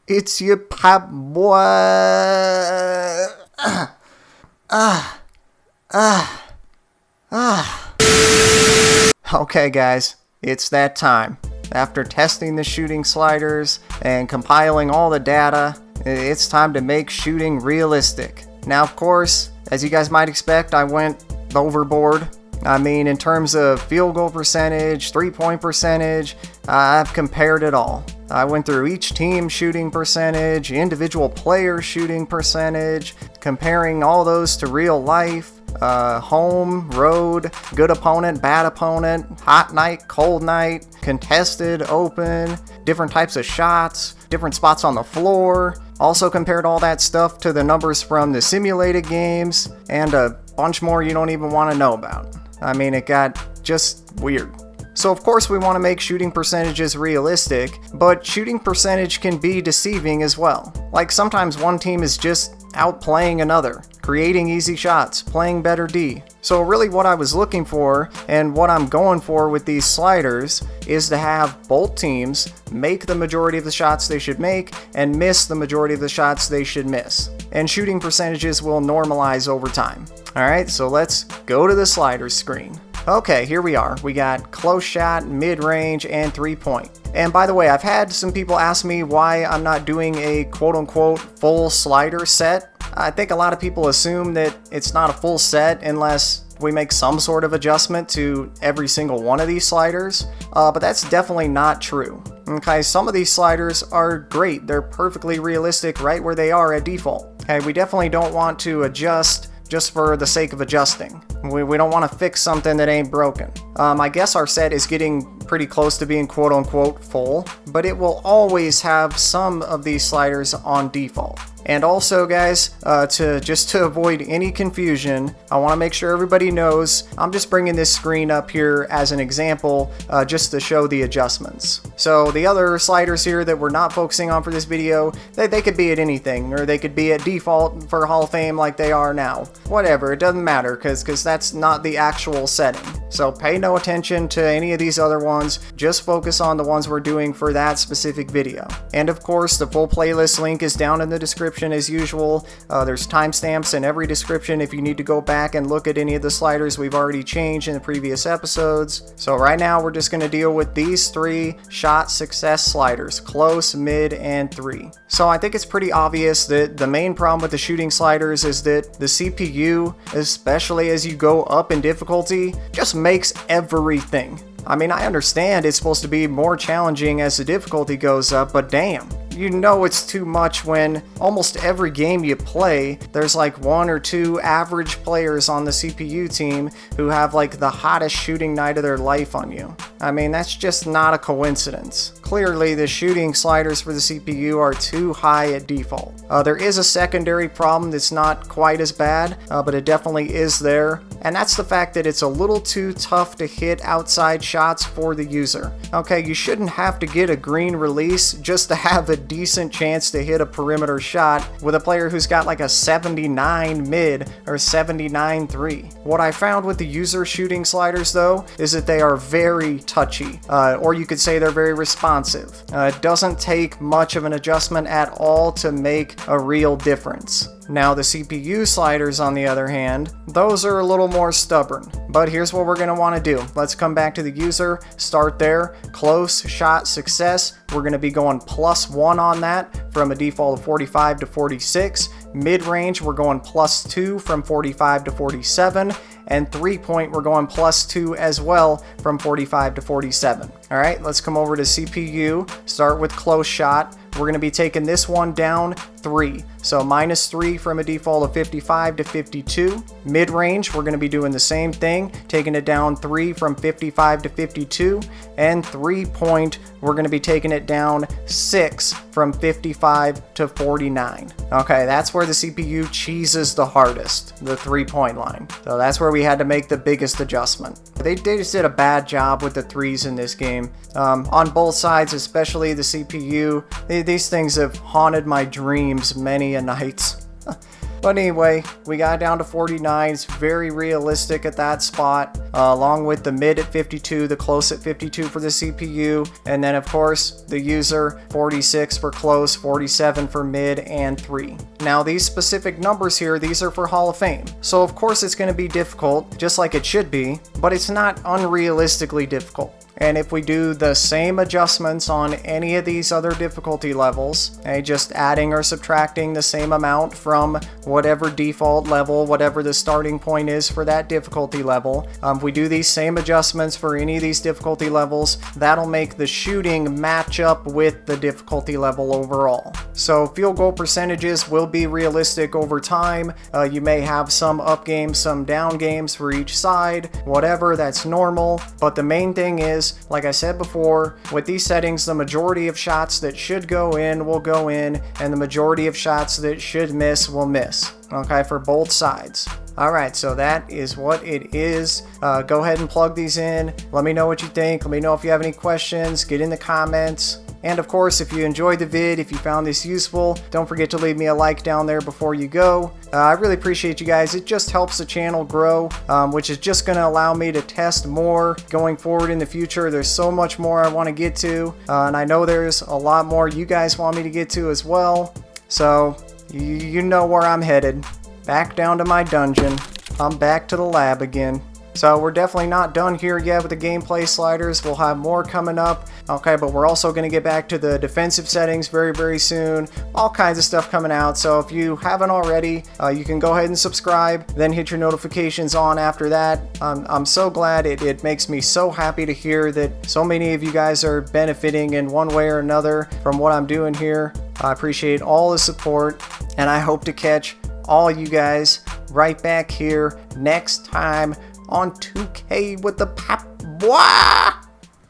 It's your Popboy. Okay, guys, it's that time. After testing the shooting sliders and compiling all the data, it's time to make shooting realistic. Now, of course, as you guys might expect, I went overboard. I mean, in terms of field goal percentage, three-point percentage, I've compared it all. I went through each team shooting percentage, individual player shooting percentage, comparing all those to real life, home, road, good opponent, bad opponent, hot night, cold night, contested, open, different types of shots, different spots on the floor. Also compared all that stuff to the numbers from the simulated games and a bunch more you don't even want to know about. I mean, it got just weird. So of course we want to make shooting percentages realistic, but shooting percentage can be deceiving as well. Like sometimes one team is just outplaying another, creating easy shots, playing better D. So really what I was looking for and what I'm going for with these sliders is to have both teams make the majority of the shots they should make and miss the majority of the shots they should miss. And shooting percentages will normalize over time. Alright, so let's go to the sliders screen. Okay, here we are. We got close shot, mid-range, and three-point. And by the way, I've had some people ask me why I'm not doing a quote-unquote full slider set. I think a lot of people assume that it's not a full set unless we make some sort of adjustment to every single one of these sliders, but that's definitely not true. Okay, some of these sliders are great. They're perfectly realistic right where they are at default. Okay, we definitely don't want to adjust just for the sake of adjusting. We don't want to fix something that ain't broken. I guess our set is getting pretty close to being quote-unquote full, but it will always have some of these sliders on default. And also, guys, to avoid any confusion, I want to make sure everybody knows I'm just bringing this screen up here as an example just to show the adjustments. So the other sliders here that we're not focusing on for this video, they could be at anything, or they could be at default for Hall of Fame like they are now. Whatever, it doesn't matter because that's not the actual setting. So pay no attention to any of these other ones, just focus on the ones we're doing for that specific video. And of course, the full playlist link is down in the description as usual. There's timestamps in every description if you need to go back and look at any of the sliders we've already changed in the previous episodes. So right now we're just going to deal with these three shot success sliders: close, mid, and three. So I think it's pretty obvious that the main problem with the shooting sliders is that the CPU, especially as you go up in difficulty, just makes everything. I mean, I understand it's supposed to be more challenging as the difficulty goes up, but damn. You know it's too much when almost every game you play, there's like one or two average players on the CPU team who have like the hottest shooting night of their life on you. I mean, that's just not a coincidence. Clearly, the shooting sliders for the CPU are too high at default. There is a secondary problem that's not quite as bad, but it definitely is there. And that's the fact that it's a little too tough to hit outside shots for the user. Okay, you shouldn't have to get a green release just to have a decent chance to hit a perimeter shot with a player who's got like a 79 mid or 79 3. What I found with the user shooting sliders though is that they are very touchy, or you could say they're very responsive. It doesn't take much of an adjustment at all to make a real difference. Now the CPU sliders, on the other hand, those are a little more stubborn. But here's what we're going to want to do. Let's come back to the user, start there, close shot success. We're going to be going +1 on that from a default of 45 to 46. Mid-range, we're going +2 from 45 to 47. And three-point, we're going +2 as well from 45 to 47. All right, let's come over to CPU, start with close shot. We're going to be taking this one down 3. So -3 from a default of 55 to 52. Mid-range, we're going to be doing the same thing, taking it down 3 from 55 to 52. And three-point, we're going to be taking it down 6 from 55 to 49. Okay, that's where the CPU cheeses the hardest, the three-point line. So that's where we had to make the biggest adjustment. They just did a bad job with the threes in this game. On both sides, especially the CPU, these things have haunted my dreams many a night. But anyway, we got down to 49s, very realistic at that spot, along with the mid at 52, the close at 52 for the CPU, and then of course the user 46 for close, 47 for mid, and 3. Now these specific numbers here, these are for Hall of Fame. So of course it's going to be difficult, just like it should be, but it's not unrealistically difficult. And if we do the same adjustments on any of these other difficulty levels, just adding or subtracting the same amount from whatever default level, whatever the starting point is for that difficulty level, if we do these same adjustments for any of these difficulty levels, that'll make the shooting match up with the difficulty level overall. So field goal percentages will be realistic over time. You may have some up games, some down games for each side, whatever, that's normal. But the main thing is, like I said before, with these settings, the majority of shots that should go in will go in, and the majority of shots that should miss will miss. Okay, for both sides. Alright, so that is what it is. Go ahead and plug these in. Let me know what you think. Let me know if you have any questions. Get in the comments. And of course, if you enjoyed the vid, if you found this useful, don't forget to leave me a like down there before you go. I really appreciate you guys. It just helps the channel grow, which is just going to allow me to test more going forward in the future. There's so much more I want to get to, and I know there's a lot more you guys want me to get to as well. So, you know where I'm headed. Back down to my dungeon. I'm back to the lab again. So we're definitely not done here yet with the gameplay sliders. We'll have more coming up. Okay, but we're also going to get back to the defensive settings very, very soon. All kinds of stuff coming out. So if you haven't already, you can go ahead and subscribe, then hit your notifications on after that. I'm so glad. It makes me so happy to hear that so many of you guys are benefiting in one way or another from what I'm doing here. I appreciate all the support, and I hope to catch all you guys right back here next time on 2K with the Popboy.